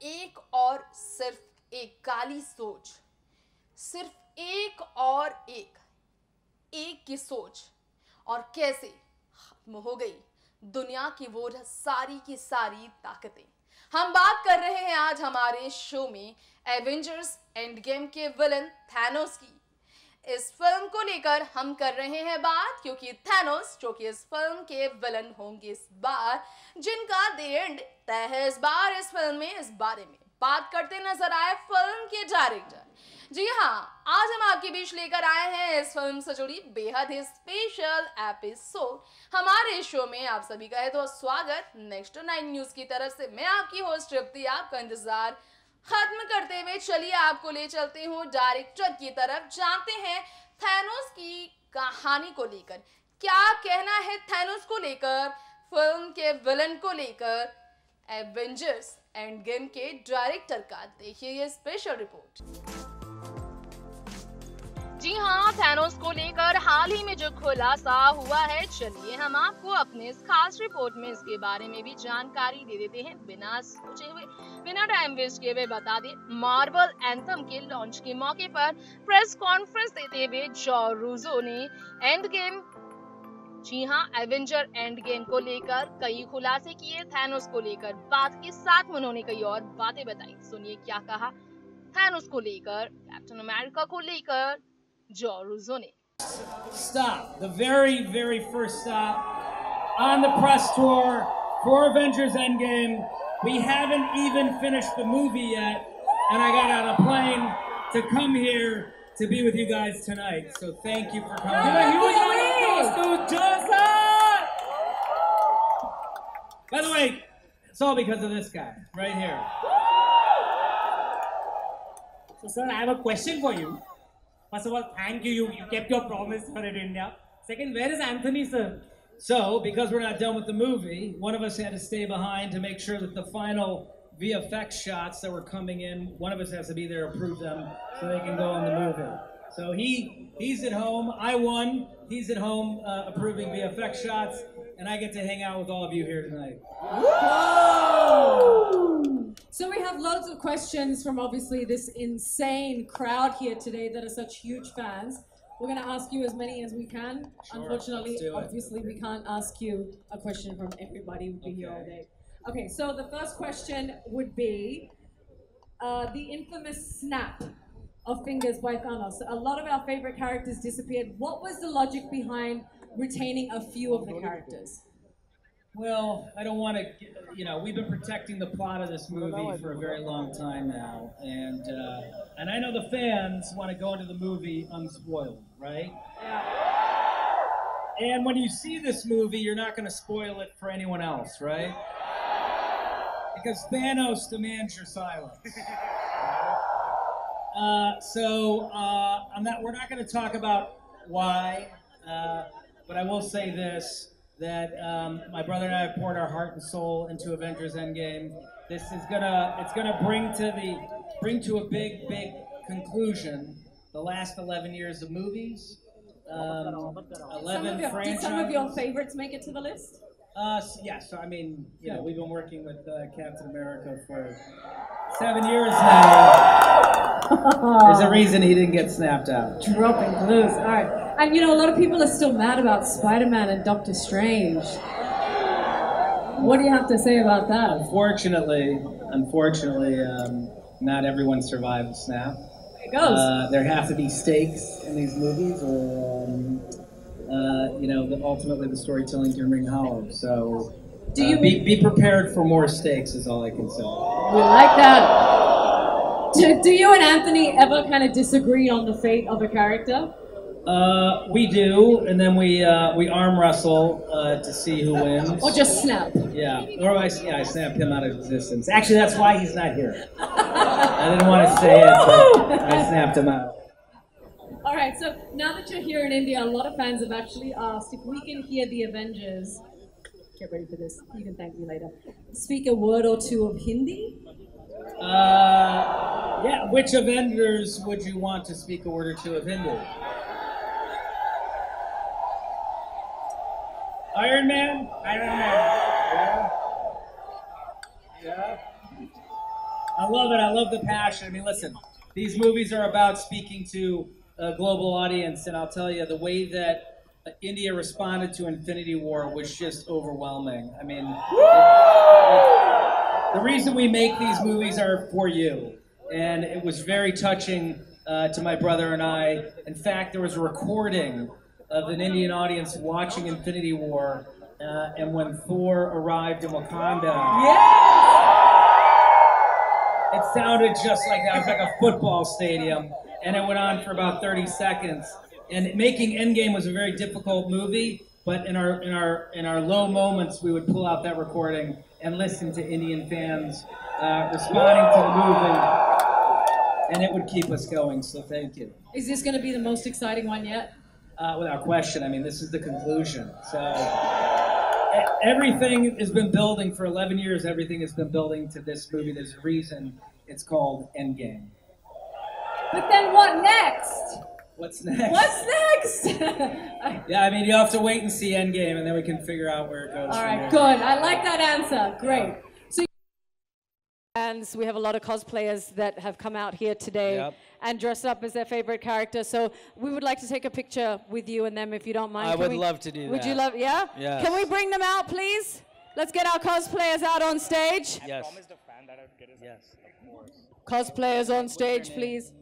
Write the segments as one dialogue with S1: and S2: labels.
S1: सिर्फ एक काली सोच, सिर्फ एक की सोच, और कैसे खत्म हो गई दुनिया की वो सारी की सारी ताकतें। हम बात कर रहे हैं आज हमारे शो में एवेंजर्स एंड गेम के विलन थैनोस की। इस फिल्म को लेकर हम कर रहे हैं बात क्योंकि थैनोस जो कि इस फिल्म के विलन होंगे इस बार, जिनका द एंड तय है इस बार इस फिल्म में, इस बारे में बात करते नजर आए फिल्म के डायरेक्टर। जी हाँ, आज हम आपके बीच लेकर आए हैं इस फिल्म से जुड़ी बेहद ही स्पेशल एपिसोड। हमारे शो में आप सभी का है तो स्वागत। नेक्स्ट 9 न्यूज की तरफ से मैं आपकी होस्ट तृप्ति आपका इंतजार खत्म करते हुए चलिए आपको ले चलते हूँ डायरेक्टर की तरफ। जानते हैं थैनोस की कहानी को लेकर क्या कहना है, थैनोस को लेकर, फिल्म के विलन को लेकर, एवेंजर्स एंड गेम के डायरेक्टर का। देखिए ये स्पेशल रिपोर्ट। जी हाँ, थैनोस को लेकर हाल ही में जो खुलासा हुआ है, चलिए हम आपको अपने इस खास रिपोर्ट में इसके बारे में भी जानकारी दे देते हैं। बिना सोचे हुए, बिना टाइम वेस्ट किए हुए बता दें, मार्वल एंथम के लॉन्च के मौके पर प्रेस कॉन्फ्रेंस देते हुए जो रूसो ने एंड गेम, जी हाँ, एवेंजर एंड गेम को लेकर कई खुलासे किए। थैनोस को लेकर बात के साथ उन्होंने कई और बातें बताई। सुनिए क्या कहा थैनोस को लेकर, कैप्टन अमेरिका को लेकर जो रूसो ने।
S2: Stop. The very, very first stop on the press tour for Avengers Endgame. We haven't even finished the movie yet, and I got on a plane to come here to be with you guys tonight. So thank you for coming. Give a huge round of applause to Joseph! By the way, it's all because of this guy right here.
S3: So, sir, I have a question for you. First of all, thank you. You kept your promise for it, India. Second, where is Anthony, sir?
S2: So, because we're not done with the movie, one of us had to stay behind to make sure that the final VFX shots that were coming in, one of us has to be there to approve them so they can go on the movie. So he's at home. I won. He's at home approving VFX shots, and I get to hang out with all of you here tonight.
S4: Whoa! So we have loads of questions from obviously this insane crowd here today that are such huge fans. We're going to ask you as many as we can.
S2: Sure,
S4: Unfortunately,
S2: let's do it.
S4: obviously we can't ask you a question from everybody. We'd be here all day. Okay, so the first question would be the infamous snap of fingers by Thanos. A lot of our favorite characters disappeared. What was the logic behind retaining a few of the characters?
S2: Well, I don't want to, we've been protecting the plot of this movie for a very long time now, and I know the fans want to go into the movie unspoiled, right? Yeah. And when you see this movie, you're not going to spoil it for anyone else, right? Because Thanos demands your silence. We're not going to talk about why, but I will say this. That my brother and I have poured our heart and soul into Avengers Endgame. This is gonna bring to a big conclusion the last 11 years of movies, 11 franchises.
S4: Did some of your favorites make it to the list?
S2: Yes. I mean, we've been working with Captain America for 7 years now. There's a reason he didn't get snapped out.
S4: Dropping clues. All right. And a lot of people are still mad about Spider-Man and Doctor Strange. What do you have to say about that?
S2: Unfortunately, not everyone survived the snap.
S4: There it goes.
S2: There have to be stakes in these movies, or ultimately the storytelling can ring hollow. So, be prepared for more stakes is all I can say.
S4: We like that. Do you and Anthony ever kind of disagree on the fate of a character?
S2: We do, and then we arm wrestle to see who wins.
S4: Or just snap.
S2: Yeah, or I snapped him out of existence. Actually, that's why he's not here. I didn't want to say it, but I snapped him out.
S4: All right, so now that you're here in India, a lot of fans have actually asked if we can hear the Avengers. Get ready for this. You can thank me later. Speak a word or two of Hindi.
S2: Yeah. Which Avengers would you want to speak a word or two of Hindi? Iron Man?
S3: Iron Man.
S2: Yeah. I love it. I love the passion. I mean, listen, these movies are about speaking to a global audience, and I'll tell you, the way that India responded to Infinity War was just overwhelming. I mean, the reason we make these movies are for you, and it was very touching to my brother and I. In fact, there was a recording of an Indian audience watching Infinity War, and when Thor arrived in Wakanda, it sounded just like that. It was like a football stadium, and it went on for about 30 seconds. And making Endgame was a very difficult movie, but in our low moments, we would pull out that recording and listen to Indian fans responding to the movie, and it would keep us going. So thank you.
S4: Is this going to be the most exciting one yet?
S2: Without question. I mean, this is the conclusion. So everything has been building for 11 years. Everything has been building to this movie. There's a reason it's called Endgame.
S4: But then what next?
S2: What's next?
S4: What's next?
S2: Yeah, I mean, you have to wait and see Endgame, and then we can figure out where it goes.
S4: All right, good. I like that answer. Great. So,
S5: and we have a lot of cosplayers that have come out here today and dressed up as their favorite character. So we would like to take a picture with you and them, if you don't mind.
S6: I would love to do that.
S5: Would you love? Yeah.
S6: Yes.
S5: Can we bring them out, please? Let's get our cosplayers out on stage.
S6: Yes.
S7: I promised a fan that I would get his
S6: Yes.
S7: Of course.
S5: Cosplayers on stage, please.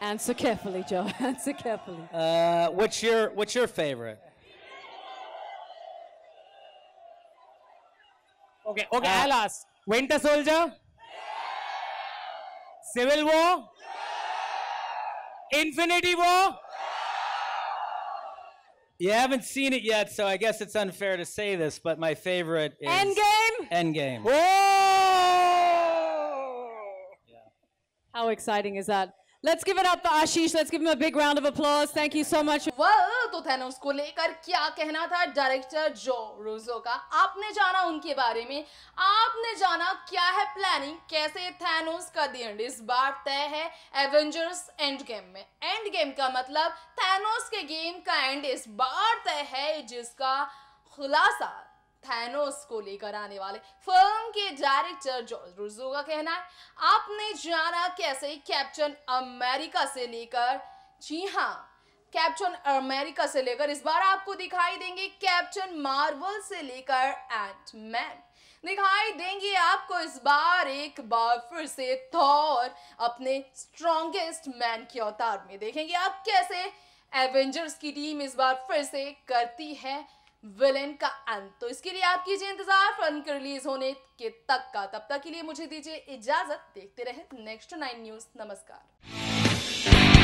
S5: Answer carefully, Joe. Answer carefully.
S6: What's your favorite?
S3: Okay, I'll ask. Winter Soldier? Civil War? Infinity War?
S6: You haven't seen it yet, so I guess it's unfair to say this, but my favorite is
S5: Endgame?
S6: Endgame.
S3: Whoa!
S5: How exciting is that? Let's give it up for Ashish. Let's give him a big round of applause. Thank you so much.
S1: Well, तो Thanos को लेकर क्या कहना था director जो Rousseau का? आपने जाना उनके बारे में, आपने जाना क्या है प्लानिंग, कैसे थैनोस का द एंड इस बार तय है एवेंजर्स एंड गेम में. एंड गेम का मतलब थैनोस के गेम का एंड इस बार तय है, जिसका खुलासा थैनोस को लेकर आने वाले। फिल्म के डायरेक्टर जॉर्ज रूसो का कहना है, आपने जाना कैसे कैप्टन अमेरिका से लेकर, जी हाँ, कैप्टन अमेरिका से लेकर इस बार आपको दिखाई देंगे कैप्टन मार्वल से लेकर एंटमैन। दिखाई देंगे आपको इस बार एक बार फिर से थॉर अपने स्ट्रॉन्गेस्ट मैन के अवतार में। देखेंगे आप कैसे एवेंजर्स की टीम इस बार फिर से करती है विलेन का अंत। तो इसके लिए आप कीजिए इंतजार फिल्म के रिलीज होने के तक का। तब तक के लिए मुझे दीजिए इजाजत। देखते रहे नेक्स्ट 9 न्यूज। नमस्कार।